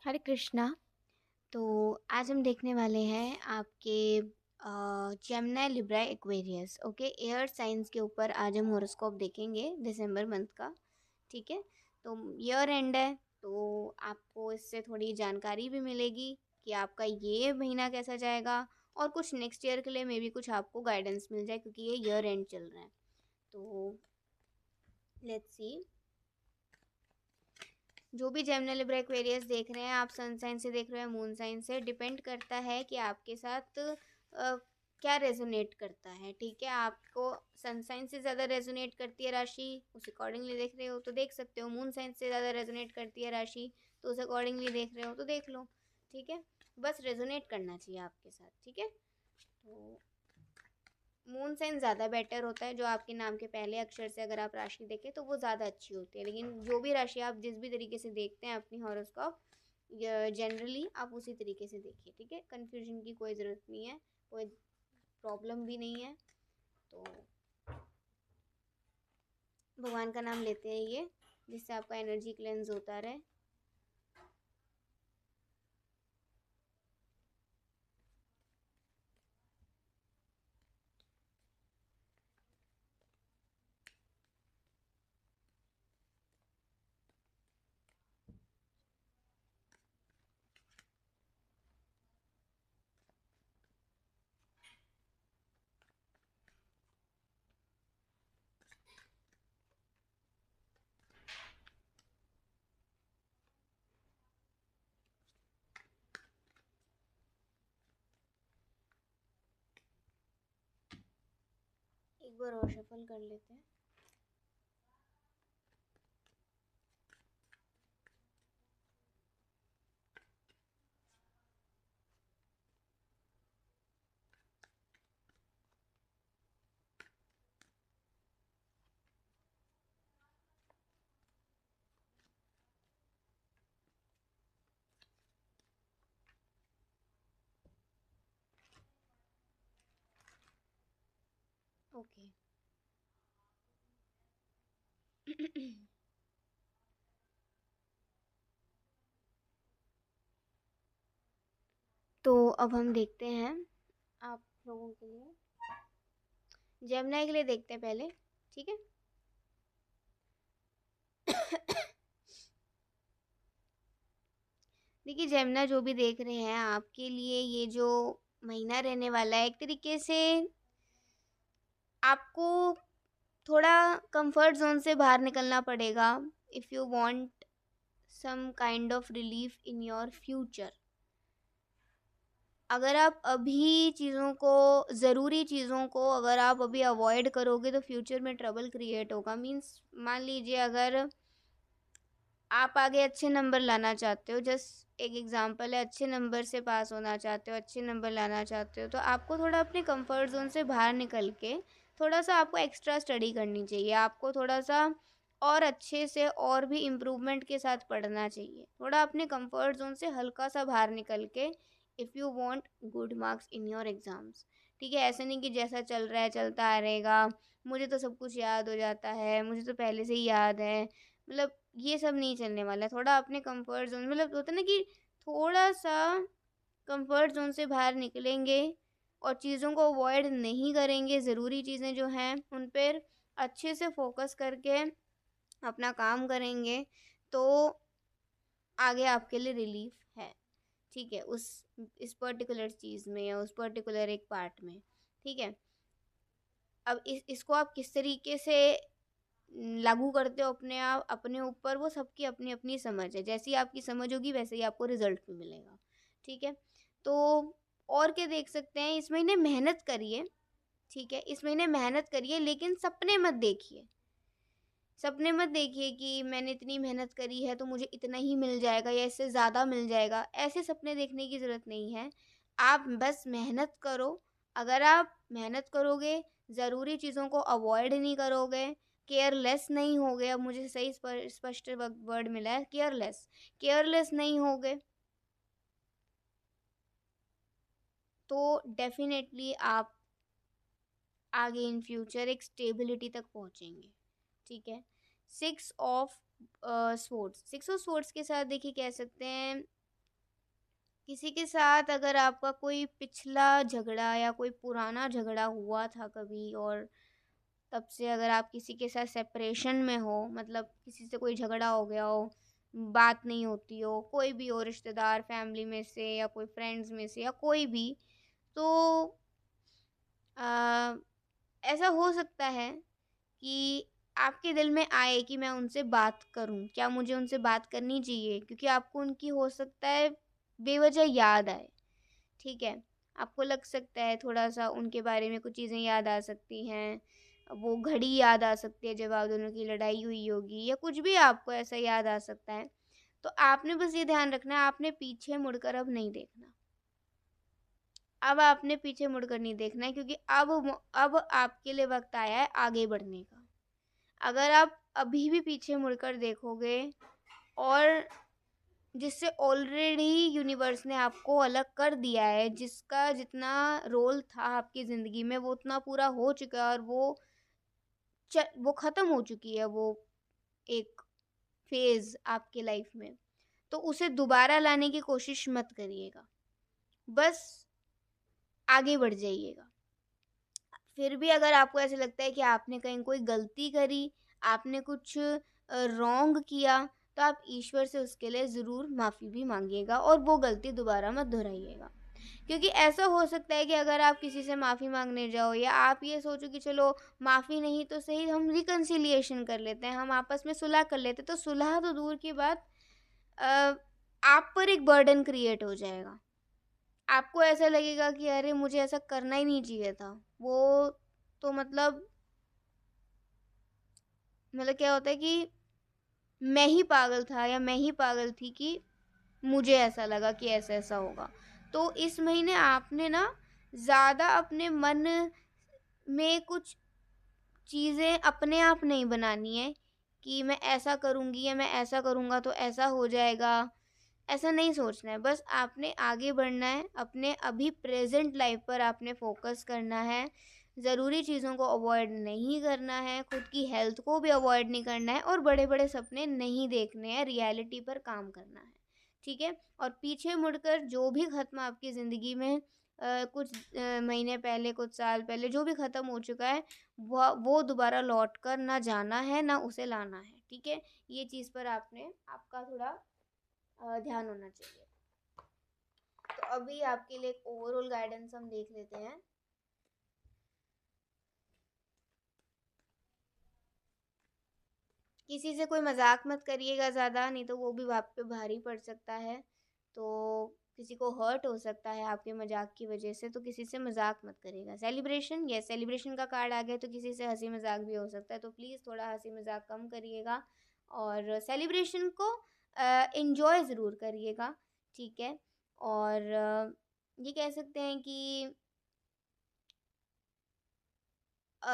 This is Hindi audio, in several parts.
हरे कृष्णा। तो आज हम देखने वाले हैं आपके Gemini Libra Aquarius. Okay, air science के ऊपर आज हम हॉरोस्कोप देखेंगे दिसंबर मंथ का। ठीक है, तो ईयर एंड है तो आपको इससे थोड़ी जानकारी भी मिलेगी कि आपका ये महीना कैसा जाएगा, और कुछ नेक्स्ट ईयर के लिए मे बी कुछ आपको गाइडेंस मिल जाए क्योंकि ये ईयर एंड चल रहा है। तो लेट्स सी, जो भी जेमिनी लिब्रा एक्वेरियस देख रहे हैं आप, सन साइन से देख रहे हैं, मून साइन से, डिपेंड करता है कि आपके साथ क्या रेजोनेट करता है। ठीक है, आपको सन साइन से ज़्यादा रेजोनेट करती है राशि, उस अकॉर्डिंगली देख रहे हो तो देख सकते हो। मून साइन से ज़्यादा रेजोनेट करती है राशि तो उस अकॉर्डिंगली देख रहे हो तो देख लो। ठीक है, बस रेजोनेट करना चाहिए आपके साथ। ठीक है, तो मून साइन ज़्यादा बेटर होता है, जो आपके नाम के पहले अक्षर से अगर आप राशि देखें तो वो ज़्यादा अच्छी होती है। लेकिन जो भी राशि आप जिस भी तरीके से देखते हैं अपनी हॉरोस्कोप, जनरली आप उसी तरीके से देखिए। ठीक है, कन्फ्यूजन की कोई ज़रूरत नहीं है, कोई प्रॉब्लम भी नहीं है। तो भगवान का नाम लेते हैं ये, जिससे आपका एनर्जी क्लेंस होता रहे। एक बार और शफल कर लेते हैं। ओके तो अब हम देखते हैं आप लोगों के लिए, जेमिनी के लिए देखते हैं पहले। ठीक है, देखिए जेमिनी जो भी देख रहे हैं आपके लिए ये जो महीना रहने वाला है, एक तरीके से आपको थोड़ा कंफर्ट जोन से बाहर निकलना पड़ेगा if you want some kind of relief in your future. अगर आप अभी चीज़ों को, ज़रूरी चीज़ों को अगर आप अभी अवॉइड करोगे तो फ्यूचर में ट्रबल क्रिएट होगा। मीन्स मान लीजिए अगर आप आगे अच्छे नंबर लाना चाहते हो, जस्ट एक एग्जांपल है, अच्छे नंबर से पास होना चाहते हो, अच्छे नंबर लाना चाहते हो, तो आपको थोड़ा अपने कंफर्ट जोन से बाहर निकल के थोड़ा सा आपको एक्स्ट्रा स्टडी करनी चाहिए। आपको थोड़ा सा और अच्छे से और भी इम्प्रूवमेंट के साथ पढ़ना चाहिए, थोड़ा अपने कंफर्ट जोन से हल्का सा बाहर निकल के, if you want good marks in your exams. ठीक है, ऐसे नहीं कि जैसा चल रहा है चलता आ रहेगा, मुझे तो सब कुछ याद हो जाता है, मुझे तो पहले से ही याद है, मतलब ये सब नहीं चलने वाला है। थोड़ा अपने कंफर्ट जोन, मतलब होता है ना कि थोड़ा सा कंफर्ट जोन से बाहर निकलेंगे और चीज़ों को अवॉइड नहीं करेंगे, ज़रूरी चीज़ें जो हैं उन पर अच्छे से फोकस करके अपना काम करेंगे तो आगे आपके लिए रिलीफ है। ठीक है, उस इस पर्टिकुलर चीज़ में या उस पर्टिकुलर एक पार्ट में। ठीक है, अब इसको आप किस तरीके से लागू करते हो अपने आप अपने ऊपर, वो सबकी अपनी अपनी समझ है। जैसी आपकी समझ होगी वैसे ही आपको रिजल्ट भी मिलेगा। ठीक है, तो और क्या देख सकते हैं, इस महीने मेहनत करिए। ठीक है, इस महीने मेहनत करिए लेकिन सपने मत देखिए। सपने मत देखिए कि मैंने इतनी मेहनत करी है तो मुझे इतना ही मिल जाएगा या इससे ज़्यादा मिल जाएगा। ऐसे सपने देखने की ज़रूरत नहीं है। आप बस मेहनत करो। अगर आप मेहनत करोगे, ज़रूरी चीज़ों को अवॉइड नहीं करोगे, केयरलेस नहीं होगे, अब मुझे सही स्पष्ट वर्ड मिला है, केयरलेस, केयरलेस नहीं होगे, तो डेफ़िनेटली आप आगे इन फ्यूचर एक स्टेबिलिटी तक पहुँचेंगे। ठीक है, six of swords, six of swords के साथ देखिए कह सकते हैं किसी के साथ अगर आपका कोई पिछला झगड़ा या कोई पुराना झगड़ा हुआ था कभी, और तब से अगर आप किसी के साथ सेपरेशन में हो, मतलब किसी से कोई झगड़ा हो गया हो, बात नहीं होती हो, कोई भी हो, रिश्तेदार, फैमिली में से या कोई फ्रेंड्स में से या कोई भी, तो अ, ऐसा हो सकता है कि आपके दिल में आए कि मैं उनसे बात करूं, क्या मुझे उनसे बात करनी चाहिए, क्योंकि आपको उनकी हो सकता है बेवजह याद आए। ठीक है, आपको लग सकता है थोड़ा-सा उनके बारे में कुछ चीज़ें याद आ सकती हैं, वो घड़ी याद आ सकती है जब आप दोनों की लड़ाई हुई होगी, या कुछ भी आपको ऐसा याद आ सकता है। तो आपने बस ये ध्यान रखना है, आपने पीछे मुड़कर अब नहीं देखना। अब आपने पीछे मुड़कर नहीं देखना है, क्योंकि अब आपके लिए वक़्त आया है आगे बढ़ने का। अगर आप अभी भी पीछे मुड़कर देखोगे, और जिससे ऑलरेडी यूनिवर्स ने आपको अलग कर दिया है, जिसका जितना रोल था आपकी ज़िंदगी में वो उतना पूरा हो चुका है, और वो ख़त्म हो चुकी है, वो एक फ़ेज़ आपके लाइफ में। तो उसे दोबारा लाने की कोशिश मत करिएगा, बस आगे बढ़ जाइएगा। फिर भी अगर आपको ऐसा लगता है कि आपने कहीं कोई गलती करी, आपने कुछ रॉन्ग किया, तो आप ईश्वर से उसके लिए ज़रूर माफ़ी भी माँगिएगा, और वो गलती दोबारा मत दोहराइएगा। क्योंकि ऐसा हो सकता है कि अगर आप किसी से माफ़ी माँगने जाओ, या आप ये सोचो कि चलो माफ़ी नहीं तो सही, हम रिकन्सिलिएशन कर लेते हैं, हम आपस में सुलह कर लेते हैं, तो सुलह तो दूर की बात, अ, आप पर एक बर्डन क्रिएट हो जाएगा। आपको ऐसा लगेगा कि अरे मुझे ऐसा करना ही नहीं चाहिए था। वो तो मतलब क्या होता है कि मैं ही पागल था या मैं ही पागल थी कि मुझे ऐसा लगा कि ऐसा-ऐसा होगा। तो इस महीने आपने ना ज़्यादा अपने मन में कुछ चीज़ें अपने आप नहीं बनानी है कि मैं ऐसा करूँगी या मैं ऐसा करूँगा तो ऐसा हो जाएगा। ऐसा नहीं सोचना है, बस आपने आगे बढ़ना है, अपने अभी प्रेज़ेंट लाइफ़ पर आपने फ़ोकस करना है, ज़रूरी चीज़ों को अवॉइड नहीं करना है, खुद की हेल्थ को भी अवॉइड नहीं करना है, और बड़े-बड़े सपने नहीं देखने हैं, रियलिटी पर काम करना है, ठीक है? और पीछे मुड़कर जो भी ख़त्म आपकी ज़िंदगी में कुछ महीने पहले, कुछ साल पहले जो भी ख़त्म हो चुका है, वो दोबारा लौट कर ना जाना है, ना उसे लाना है, ठीक है? ये चीज़ पर आपका थोड़ा ध्यान होना चाहिए। तो अभी आपके लिए एक ओवरऑल गाइडेंस हम देख लेते हैं। किसी से कोई मजाक मत करिएगा ज़्यादा, नहीं तो वो भी आप पे भारी पड़ सकता है। तो किसी को हर्ट हो सकता है आपके मजाक की वजह से, तो किसी से मजाक मत करिएगा। सेलिब्रेशन, यस, सेलिब्रेशन का कार्ड आ गया, तो किसी से हंसी मजाक भी हो सकता है, तो प्लीज़ थोड़ा हंसी मजाक कम करिएगा, और सेलिब्रेशन को एंजॉय ज़रूर करिएगा, ठीक है? और ये कह सकते हैं कि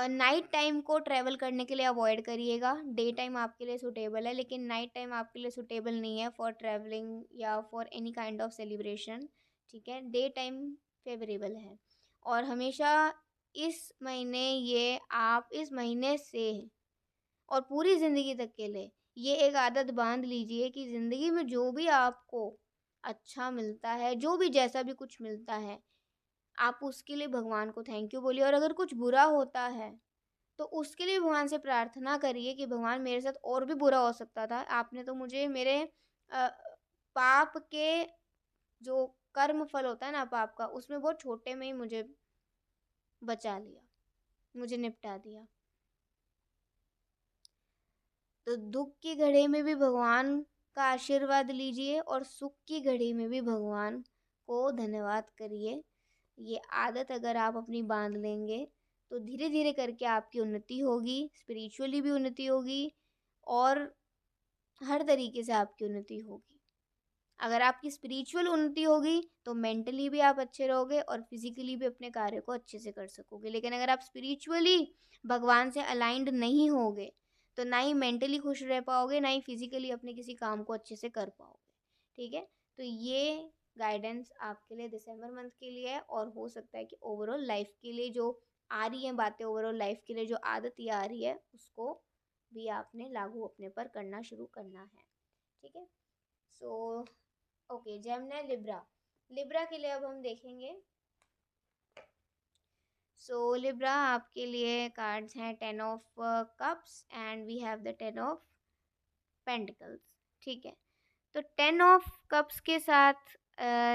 नाइट टाइम को ट्रैवल करने के लिए अवॉइड करिएगा। डे टाइम आपके लिए सूटेबल है, लेकिन नाइट टाइम आपके लिए सूटेबल नहीं है फॉर ट्रैवलिंग या for any kind of celebration, ठीक है? डे टाइम फेवरेबल है। और हमेशा इस महीने से और पूरी ज़िंदगी तक के लिए ये एक आदत बांध लीजिए कि ज़िंदगी में जो भी आपको अच्छा मिलता है, जो भी जैसा भी कुछ मिलता है, आप उसके लिए भगवान को थैंक यू बोलिए, और अगर कुछ बुरा होता है तो उसके लिए भगवान से प्रार्थना करिए कि भगवान मेरे साथ और भी बुरा हो सकता था, आपने तो मुझे मेरे अ, पाप के जो कर्म फल होता है ना पाप का, उसमें बहुत छोटे में ही मुझे बचा लिया, मुझे निपटा दिया। तो दुख की घड़ी में भी भगवान का आशीर्वाद लीजिए, और सुख की घड़ी में भी भगवान को धन्यवाद करिए। ये आदत अगर आप अपनी बांध लेंगे, तो धीरे धीरे करके आपकी उन्नति होगी, स्पिरिचुअली भी उन्नति होगी, और हर तरीके से आपकी उन्नति होगी। अगर आपकी स्पिरिचुअल उन्नति होगी तो मेंटली भी आप अच्छे रहोगे, और फिजिकली भी अपने कार्य को अच्छे से कर सकोगे। लेकिन अगर आप स्पिरिचुअली भगवान से अलाइंड नहीं होगे, तो ना ही मेंटली खुश रह पाओगे, ना ही फिजिकली अपने किसी काम को अच्छे से कर पाओगे, ठीक है? तो ये गाइडेंस आपके लिए दिसंबर मंथ के लिए है, और हो सकता है कि ओवरऑल लाइफ के लिए जो आ रही हैं बातें, ओवरऑल लाइफ के लिए जो आदत ये आ रही है, उसको भी आपने लागू अपने पर करना शुरू करना है, ठीक है? So okay, Gemini Libra, Libra के लिए अब हम देखेंगे। सो लिब्रा आपके लिए कार्ड्स हैं 10 of cups and we have the 10 of pentacles. ठीक है, तो 10 ऑफ कप्स के साथ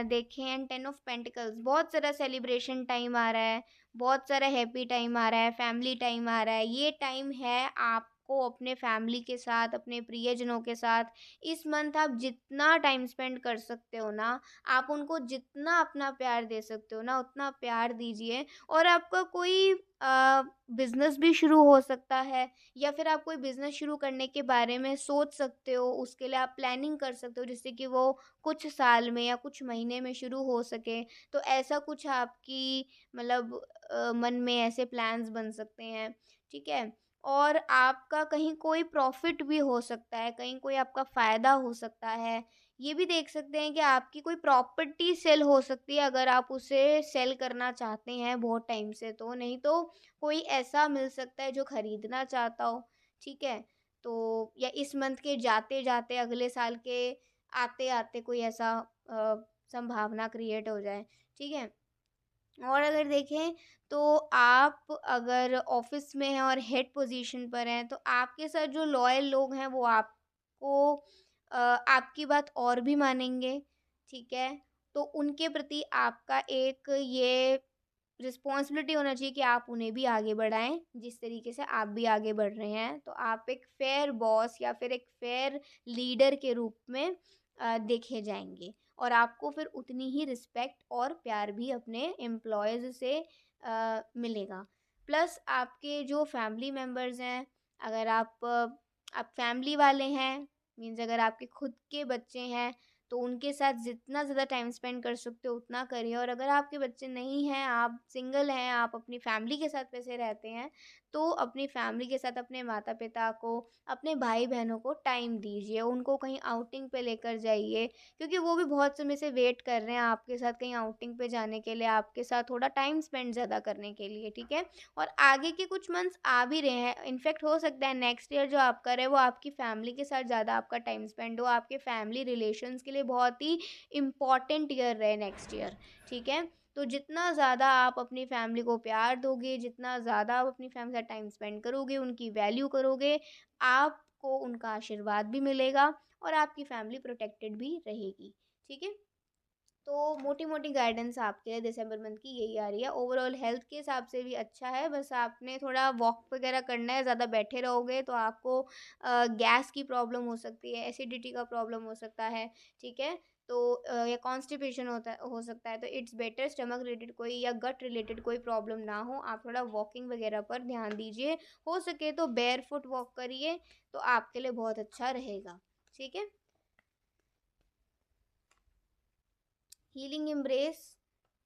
देखें एंड 10 ऑफ पेंटिकल्स, बहुत सारा सेलिब्रेशन टाइम आ रहा है, बहुत सारा हैप्पी टाइम आ रहा है, फैमिली टाइम आ रहा है। ये टाइम है आपको अपने फैमिली के साथ, अपने प्रियजनों के साथ। इस मंथ आप जितना टाइम स्पेंड कर सकते हो ना, आप उनको जितना अपना प्यार दे सकते हो ना, उतना प्यार दीजिए। और आपका कोई बिजनेस भी शुरू हो सकता है, या फिर आप कोई बिजनेस शुरू करने के बारे में सोच सकते हो, उसके लिए आप प्लानिंग कर सकते हो, जिससे कि वो कुछ साल में या कुछ महीने में शुरू हो सके। तो ऐसा कुछ आपकी मतलब मन में ऐसे प्लान्स बन सकते हैं। ठीक है, और आपका कहीं कोई प्रॉफिट भी हो सकता है, कहीं कोई आपका फ़ायदा हो सकता है। ये भी देख सकते हैं कि आपकी कोई प्रॉपर्टी सेल हो सकती है, अगर आप उसे सेल करना चाहते हैं बहुत टाइम से। तो नहीं तो कोई ऐसा मिल सकता है जो खरीदना चाहता हो। ठीक है, तो या इस मंथ के जाते जाते अगले साल के आते आते कोई ऐसा संभावना क्रिएट हो जाए। ठीक है, और अगर देखें तो आप अगर ऑफिस में हैं और हेड पोजीशन पर हैं, तो आपके साथ जो लॉयल लोग हैं वो आपको आपकी बात और भी मानेंगे। ठीक है, तो उनके प्रति आपका एक ये रिस्पॉन्सिबिलिटी होना चाहिए कि आप उन्हें भी आगे बढ़ाएं, जिस तरीके से आप भी आगे बढ़ रहे हैं। तो आप एक फेयर बॉस या फिर एक फेयर लीडर के रूप में देखे जाएंगे, और आपको फिर उतनी ही रिस्पेक्ट और प्यार भी अपने एम्प्लॉयज़ से मिलेगा। प्लस आपके जो फैमिली मेम्बर्स हैं, अगर आप फैमिली वाले हैं, मीन्स अगर आपके खुद के बच्चे हैं, तो उनके साथ जितना ज़्यादा टाइम स्पेंड कर सकते हो उतना करिए। और अगर आपके बच्चे नहीं हैं, आप सिंगल हैं, आप अपनी फैमिली के साथ वैसे रहते हैं, तो अपनी फैमिली के साथ अपने माता पिता को, अपने भाई बहनों को टाइम दीजिए, उनको कहीं आउटिंग पे लेकर जाइए, क्योंकि वो भी बहुत समय से वेट कर रहे हैं आपके साथ कहीं आउटिंग पे जाने के लिए, आपके साथ थोड़ा टाइम स्पेंड ज़्यादा करने के लिए। ठीक है, और आगे के कुछ मंथ्स आ भी रहे हैं, इनफैक्ट हो सकता है नेक्स्ट ईयर जो आपका रहे वो आपकी फैमिली के साथ ज़्यादा आपका टाइम स्पेंड हो, आपके फैमिली रिलेशंस के लिए बहुत ही इम्पॉर्टेंट ईयर रहे नेक्स्ट ईयर। ठीक है, तो जितना ज़्यादा आप अपनी फैमिली को प्यार दोगे, जितना ज़्यादा आप अपनी फैमिली के साथ टाइम स्पेंड करोगे, उनकी वैल्यू करोगे, आपको उनका आशीर्वाद भी मिलेगा और आपकी फैमिली प्रोटेक्टेड भी रहेगी। ठीक है, तो मोटी मोटी गाइडेंस आपके लिए दिसंबर मंथ की यही आ रही है। ओवरऑल हेल्थ के हिसाब से भी अच्छा है, बस आपने थोड़ा वॉक वगैरह करना है, ज़्यादा बैठे रहोगे तो आपको गैस की प्रॉब्लम हो सकती है, एसिडिटी का प्रॉब्लम हो सकता है। ठीक है, तो या कॉन्स्टिपेशन हो सकता है। तो इट्स बेटर स्टमक रिलेटेड कोई या गट रिलेटेड कोई प्रॉब्लम ना हो, आप थोड़ा वॉकिंग वगैरह पर ध्यान दीजिए। हो सके तो बेयर फुट वॉक करिए, तो आपके लिए बहुत अच्छा रहेगा। ठीक है, हीलिंग एम्ब्रेस,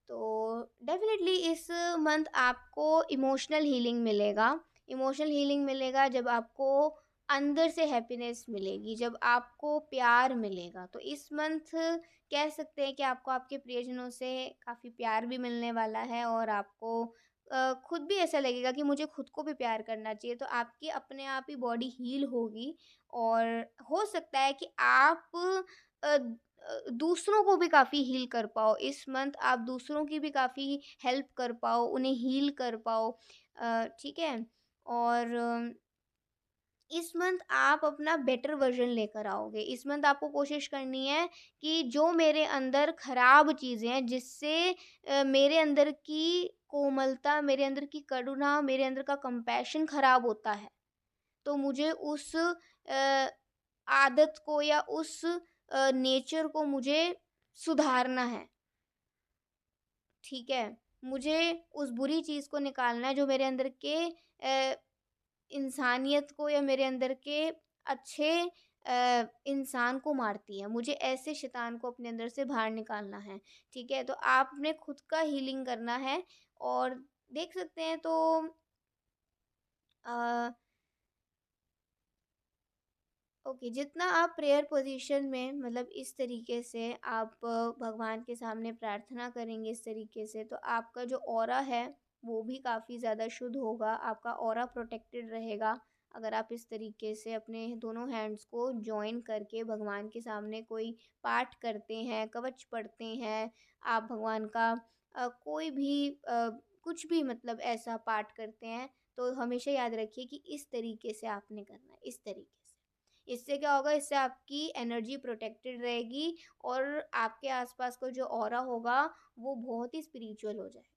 तो डेफिनेटली इस मंथ आपको इमोशनल हीलिंग मिलेगा। इमोशनल हीलिंग मिलेगा जब आपको अंदर से हैप्पीनेस मिलेगी, जब आपको प्यार मिलेगा। तो इस मंथ कह सकते हैं कि आपको आपके प्रियजनों से काफ़ी प्यार भी मिलने वाला है, और आपको खुद भी ऐसा लगेगा कि मुझे खुद को भी प्यार करना चाहिए। तो आपकी अपने आप ही बॉडी हील होगी, और हो सकता है कि आप दूसरों को भी काफ़ी हील कर पाओ। इस मंथ आप दूसरों की भी काफ़ी हेल्प कर पाओ, उन्हें हील कर पाओ। ठीक है, और इस मंथ आप अपना बेटर वर्जन लेकर आओगे। इस मंथ आपको कोशिश करनी है कि जो मेरे अंदर खराब चीज़ें हैं, जिससे मेरे अंदर की कोमलता, मेरे अंदर की करुणा, मेरे अंदर का कंपैशन खराब होता है, तो मुझे उस आदत को या उस नेचर को मुझे सुधारना है। ठीक है, मुझे उस बुरी चीज़ को निकालना है जो मेरे अंदर के इंसानियत को या मेरे अंदर के अच्छे इंसान को मारती है। मुझे ऐसे शैतान को अपने अंदर से बाहर निकालना है। ठीक है, तो आपने खुद का हीलिंग करना है, और देख सकते हैं तो अ, ओके, जितना आप प्रेयर पोजीशन में मतलब इस तरीके से आप भगवान के सामने प्रार्थना करेंगे इस तरीके से, तो आपका जो ऑरा है वो भी काफ़ी ज़्यादा शुद्ध होगा, आपका ऑरा प्रोटेक्टेड रहेगा। अगर आप इस तरीके से अपने दोनों हैंड्स को जॉइन करके भगवान के सामने कोई पाठ करते हैं, कवच पढ़ते हैं, आप भगवान का कोई भी कुछ भी मतलब ऐसा पाठ करते हैं, तो हमेशा याद रखिए कि इस तरीके से आपने करना है, इस तरीके से। इससे क्या होगा, इससे आपकी एनर्जी प्रोटेक्टेड रहेगी और आपके आसपास का जो ऑरा होगा वो बहुत ही स्पिरिचुअल हो जाएगा।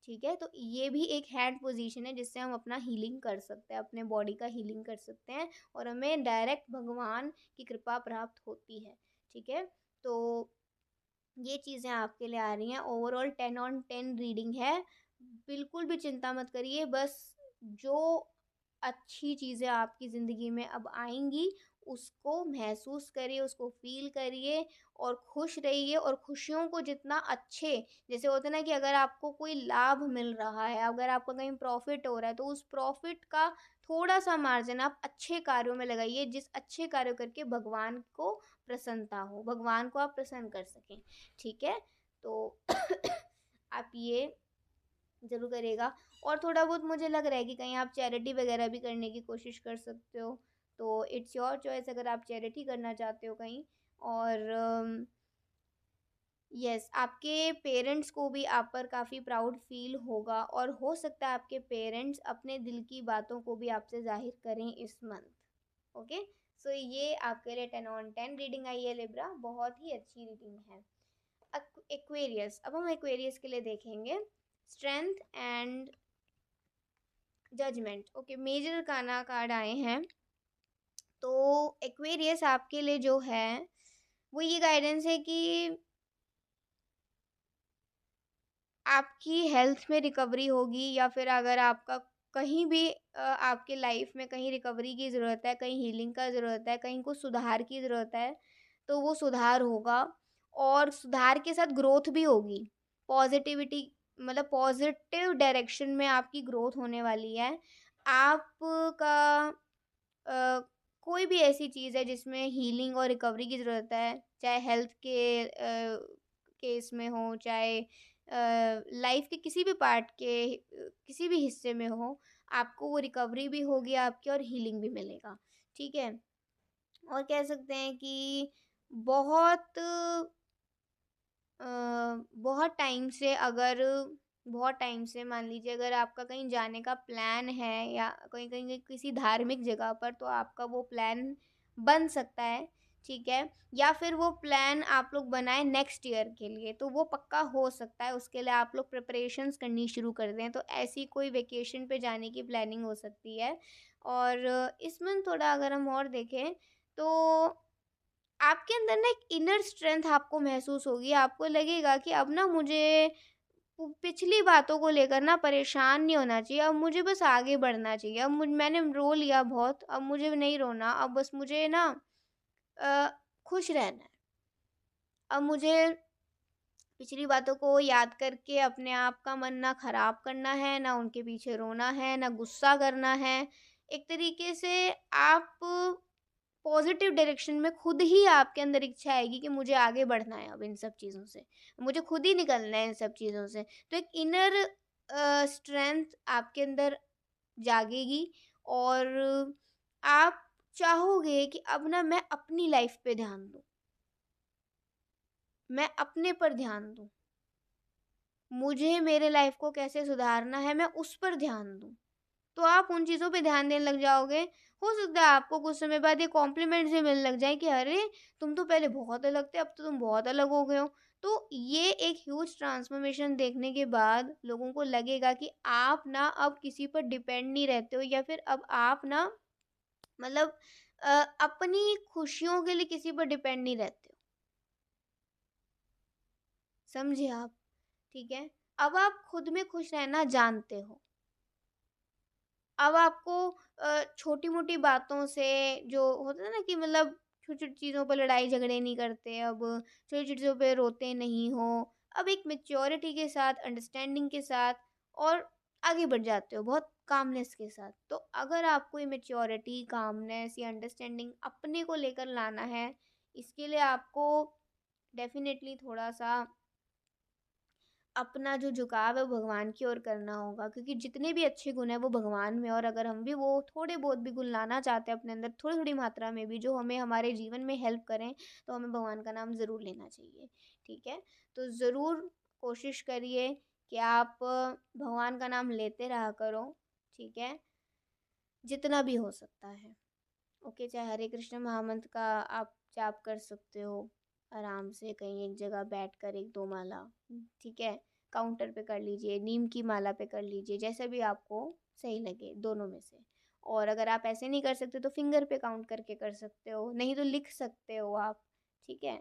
ठीक है, तो ये भी एक हैंड पोजीशन है जिससे हम अपना हीलिंग कर सकते हैं, अपने बॉडी का हीलिंग कर सकते हैं और हमें डायरेक्ट भगवान की कृपा प्राप्त होती है। ठीक है, तो ये चीज़ें आपके लिए आ रही हैं। ओवरऑल 10/10 रीडिंग है, बिल्कुल भी चिंता मत करिए। बस जो अच्छी चीज़ें आपकी ज़िंदगी में अब आएंगी उसको महसूस करिए, उसको फील करिए और खुश रहिए। और खुशियों को जितना अच्छे, जैसे होता है ना कि अगर आपको कोई लाभ मिल रहा है, अगर आपका कहीं प्रॉफिट हो रहा है, तो उस प्रॉफिट का थोड़ा सा मार्जिन आप अच्छे कार्यों में लगाइए, जिस अच्छे कार्य करके भगवान को प्रसन्नता हो, भगवान को आप प्रसन्न कर सकें। ठीक है, तो आप ये ज़रूर करिएगा। और थोड़ा बहुत मुझे लग रहा है कि कहीं आप चैरिटी वगैरह भी करने की कोशिश कर सकते हो, तो इट्स योर चॉइस अगर आप चैरिटी करना चाहते हो कहीं। और यस, आपके पेरेंट्स को भी आप पर काफ़ी प्राउड फील होगा और हो सकता है आपके पेरेंट्स अपने दिल की बातों को भी आपसे ज़ाहिर करें इस मंथ। ओके, सो ये आपके लिए 10/10 रीडिंग आई है लिब्रा, बहुत ही अच्छी रीडिंग है। एक्वेरियस, अब हम एक्वेरियस के लिए देखेंगे strength and judgment. Okay, major arcana card आए हैं। तो एक्वेरियस आपके लिए जो है वो ये गाइडेंस है कि आपकी हेल्थ में रिकवरी होगी, या फिर अगर आपका कहीं भी आपके लाइफ में कहीं रिकवरी की ज़रूरत है, कहीं हीलिंग का ज़रूरत है, कहीं कुछ सुधार की ज़रूरत है, तो वो सुधार होगा। और सुधार के साथ ग्रोथ भी होगी, पॉजिटिविटी मतलब पॉजिटिव डायरेक्शन में आपकी ग्रोथ होने वाली है। आपका अ, कोई भी ऐसी चीज़ है जिसमें हीलिंग और रिकवरी की ज़रूरत है, चाहे हेल्थ के केस में हो, चाहे लाइफ के किसी भी पार्ट के किसी भी हिस्से में हो, आपको वो रिकवरी भी होगी आपकी और हीलिंग भी मिलेगा। ठीक है, और कह सकते हैं कि बहुत बहुत टाइम से, अगर बहुत टाइम से मान लीजिए अगर आपका कहीं जाने का प्लान है या कहीं कहीं किसी धार्मिक जगह पर, तो आपका वो प्लान बन सकता है। ठीक है, या फिर वो प्लान आप लोग बनाए नेक्स्ट ईयर के लिए, तो वो पक्का हो सकता है। उसके लिए आप लोग प्रिपरेशंस करनी शुरू कर दें, तो ऐसी कोई वेकेशन पे जाने की प्लानिंग हो सकती है। और इसमें थोड़ा अगर हम और देखें तो आपके अंदर ना एक इनर स्ट्रेंथ आपको महसूस होगी। आपको लगेगा कि अब ना मुझे पिछली बातों को लेकर ना परेशान नहीं होना चाहिए, अब मुझे बस आगे बढ़ना चाहिए। अब मैंने रो लिया बहुत, अब मुझे नहीं रोना, अब बस मुझे ना अ, खुश रहना है। अब मुझे पिछली बातों को याद करके अपने आप का मन ना खराब करना है, ना उनके पीछे रोना है, ना गुस्सा करना है। एक तरीके से आप पॉजिटिव डायरेक्शन में खुद ही आपके अंदर इच्छा आएगी कि मुझे आगे बढ़ना है, अब इन सब चीज़ों से मुझे खुद ही निकलना है इन सब चीज़ों से। तो एक इनर स्ट्रेंथ आपके अंदर जागेगी और आप चाहोगे कि अब ना मैं अपनी लाइफ पे ध्यान दूँ, मैं अपने पर ध्यान दूँ, मुझे मेरे लाइफ को कैसे सुधारना है मैं उस पर ध्यान दूँ। तो आप उन चीज़ों पे ध्यान देने लग जाओगे। हो सकता है आपको कुछ समय बाद ये कॉम्प्लीमेंट्स भी मिलने लग जाएँ कि अरे! तुम तो पहले बहुत अलग थे, अब तो तुम बहुत अलग हो गए हो। तो ये एक ह्यूज ट्रांसफॉर्मेशन देखने के बाद लोगों को लगेगा कि आप ना अब किसी पर डिपेंड नहीं रहते हो, या फिर अब आप ना मतलब अपनी खुशियों के लिए किसी पर डिपेंड नहीं रहते हो। समझे आप? ठीक है? अब आप खुद में खुश रहना जानते हो। अब आपको छोटी-मोटी बातों से, जो होता है ना कि मतलब छोटी-छोटी चीज़ों पर लड़ाई झगड़े नहीं करते, अब छोटी-छोटी चीज़ों पे रोते नहीं हो। अब एक मैच्योरिटी के साथ, अंडरस्टैंडिंग के साथ और आगे बढ़ जाते हो बहुत कामनेस के साथ। तो अगर आपको ये मैच्योरिटी, कामनेस या अंडरस्टैंडिंग अपने को लेकर लाना है, इसके लिए आपको डेफ़िनेटली थोड़ा-सा अपना जो झुकाव है वो भगवान की ओर करना होगा, क्योंकि जितने भी अच्छे गुण हैं वो भगवान में, और अगर हम भी वो थोड़े बहुत भी गुण लाना चाहते हैं अपने अंदर, थोड़ी थोड़ी मात्रा में भी, जो हमें हमारे जीवन में हेल्प करें, तो हमें भगवान का नाम ज़रूर लेना चाहिए। ठीक है, तो ज़रूर कोशिश करिए कि आप भगवान का नाम लेते रहा करो। ठीक है, जितना भी हो सकता है। ओके, चाहे हरे कृष्ण महामंत्र का आप जाप कर सकते हो आराम से कहीं एक जगह बैठकर, एक दो माला। ठीक है, काउंटर पे कर लीजिए, नीम की माला पे कर लीजिए, जैसा भी आपको सही लगे दोनों में से। और अगर आप ऐसे नहीं कर सकते तो फिंगर पे काउंट करके कर सकते हो, नहीं तो लिख सकते हो आप। ठीक है,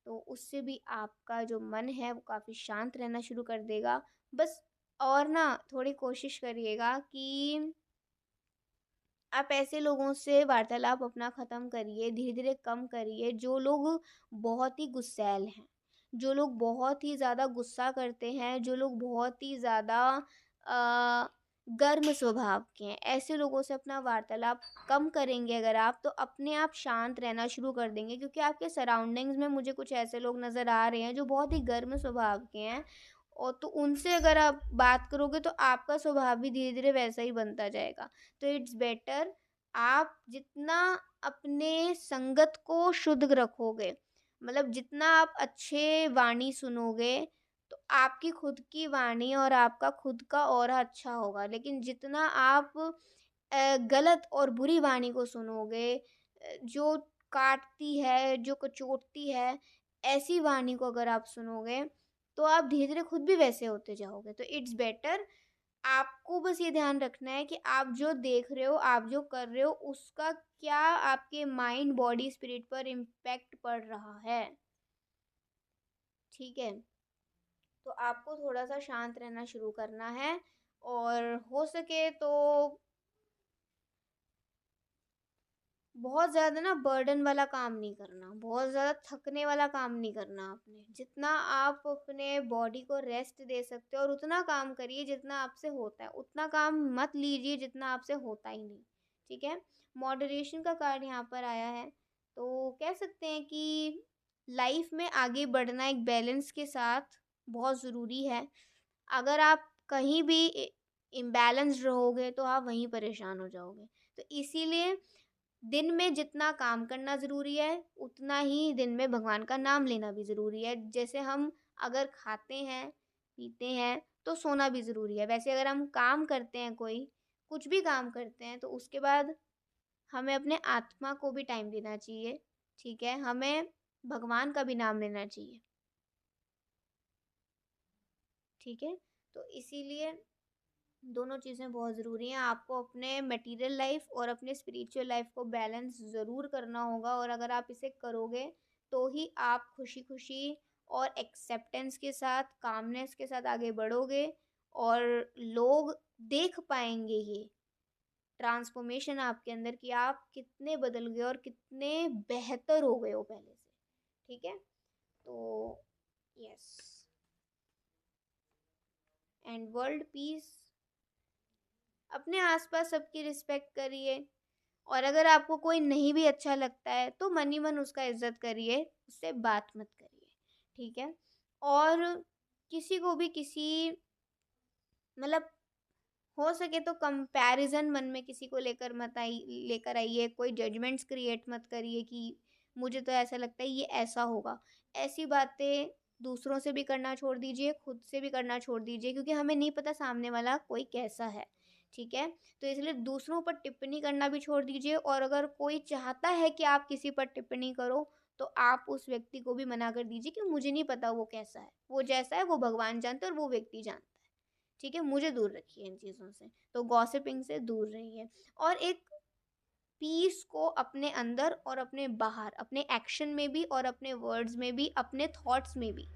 तो उससे भी आपका जो मन है वो काफ़ी शांत रहना शुरू कर देगा। बस, और ना थोड़ी कोशिश करिएगा कि आप ऐसे लोगों से वार्तालाप अपना ख़त्म करिए, धीरे-धीरे कम करिए, जो लोग बहुत ही गुस्सैल हैं, जो लोग बहुत ही ज़्यादा गुस्सा करते हैं, जो लोग बहुत ही ज़्यादा अ, गर्म स्वभाव के हैं। ऐसे लोगों से अपना वार्तालाप कम करेंगे अगर आप, तो अपने आप शांत रहना शुरू कर देंगे, क्योंकि आपके सराउंडिंग्स में मुझे कुछ ऐसे लोग नज़र आ रहे हैं जो बहुत ही गर्म स्वभाव के हैं, और तो उनसे अगर आप बात करोगे तो आपका स्वभाव भी धीरे-धीरे वैसा ही बनता जाएगा। तो इट्स बेटर, आप जितना अपने संगत को शुद्ध रखोगे, मतलब जितना आप अच्छे वाणी सुनोगे, तो आपकी खुद की वाणी और आपका खुद का ऑरा अच्छा होगा। लेकिन जितना आप गलत और बुरी वाणी को सुनोगे, जो काटती है, जो कचोटती है, ऐसी वाणी को अगर आप सुनोगे, तो आप धीरे-धीरे खुद भी वैसे होते जाओगे। तो इट्स बेटर, आपको बस ये ध्यान रखना है कि आप जो देख रहे हो, आप जो कर रहे हो, उसका क्या आपके माइंड, बॉडी, स्पिरिट पर इम्पैक्ट पड़ रहा है। ठीक है? तो आपको थोड़ा-सा शांत रहना शुरू करना है, और हो सके तो बहुत ज़्यादा ना बर्डन वाला काम नहीं करना, बहुत ज़्यादा थकने वाला काम नहीं करना आपने। जितना आप अपने बॉडी को रेस्ट दे सकते हो, और उतना काम करिए जितना आपसे होता है। उतना काम मत लीजिए जितना आपसे होता ही नहीं। ठीक है? मॉडरेशन का कार्ड यहाँ पर आया है। तो कह सकते हैं कि लाइफ में आगे बढ़ना एक बैलेंस के साथ बहुत ज़रूरी है। अगर आप कहीं भी इम्बैलेंस्ड रहोगे तो आप वहीं परेशान हो जाओगे। तो इसीलिए दिन में जितना काम करना ज़रूरी है, उतना ही दिन में भगवान का नाम लेना भी ज़रूरी है। जैसे हम अगर खाते हैं, पीते हैं, तो सोना भी ज़रूरी है। वैसे अगर हम काम करते हैं कोई, कुछ भी काम करते हैं, तो उसके बाद हमें अपने आत्मा को भी टाइम देना चाहिए। ठीक है? हमें भगवान का भी नाम लेना चाहिए। ठीक है? तो इसीलिए दोनों चीज़ें बहुत ज़रूरी हैं। आपको अपने मटेरियल लाइफ और अपने स्पिरिचुअल लाइफ को बैलेंस ज़रूर करना होगा, और अगर आप इसे करोगे तो ही आप खुशी-खुशी और एक्सेप्टेंस के साथ, कामनेस के साथ आगे बढ़ोगे, और लोग देख पाएँगे ये ट्रांसफॉर्मेशन आपके अंदर कि आप कितने बदल गए और कितने बेहतर हो गए हो पहले से। ठीक है? तो यस, एंड वर्ल्ड पीस, अपने आसपास सबकी रिस्पेक्ट करिए, और अगर आपको कोई नहीं भी अच्छा लगता है तो मन ही मन उसका इज्जत करिए, उससे बात मत करिए। ठीक है? और किसी को भी किसी, मतलब हो सके तो कंपैरिजन मन में किसी को लेकर आइए, कोई जजमेंट्स क्रिएट मत करिए कि मुझे तो ऐसा लगता है ये ऐसा होगा। ऐसी बातें दूसरों से भी करना छोड़ दीजिए, खुद से भी करना छोड़ दीजिए, क्योंकि हमें नहीं पता सामने वाला कोई कैसा है। ठीक है? तो इसलिए दूसरों पर टिप्पणी करना भी छोड़ दीजिए, और अगर कोई चाहता है कि आप किसी पर टिप्पणी करो, तो आप उस व्यक्ति को भी मना कर दीजिए कि मुझे नहीं पता वो कैसा है। वो जैसा है वो भगवान जानते हैं और वो व्यक्ति जानता है। ठीक है? मुझे दूर रखिए इन चीज़ों से। तो गॉसिपिंग से दूर रहिए, और एक पीस को अपने अंदर और अपने बाहर, अपने एक्शन में भी और अपने वर्ड्स में भी, अपने थॉट्स में भी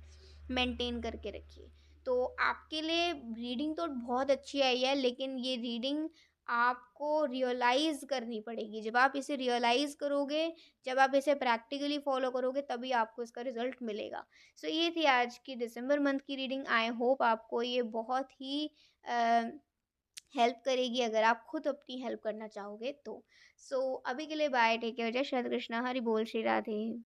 मेंटेन करके रखिए। तो आपके लिए रीडिंग तो बहुत अच्छी आई है, लेकिन ये रीडिंग आपको रियलाइज़ करनी पड़ेगी। जब आप इसे रियलाइज़ करोगे, जब आप इसे प्रैक्टिकली फ़ॉलो करोगे, तभी आपको इसका रिज़ल्ट मिलेगा। सो ये थी आज की दिसंबर मंथ की रीडिंग। आई होप आपको ये बहुत ही अ, हेल्प करेगी, अगर आप खुद अपनी हेल्प करना चाहोगे तो। सो अभी के लिए बाय, टेक केयर, जय श्री कृष्णा, हरि बोल, श्री राधे।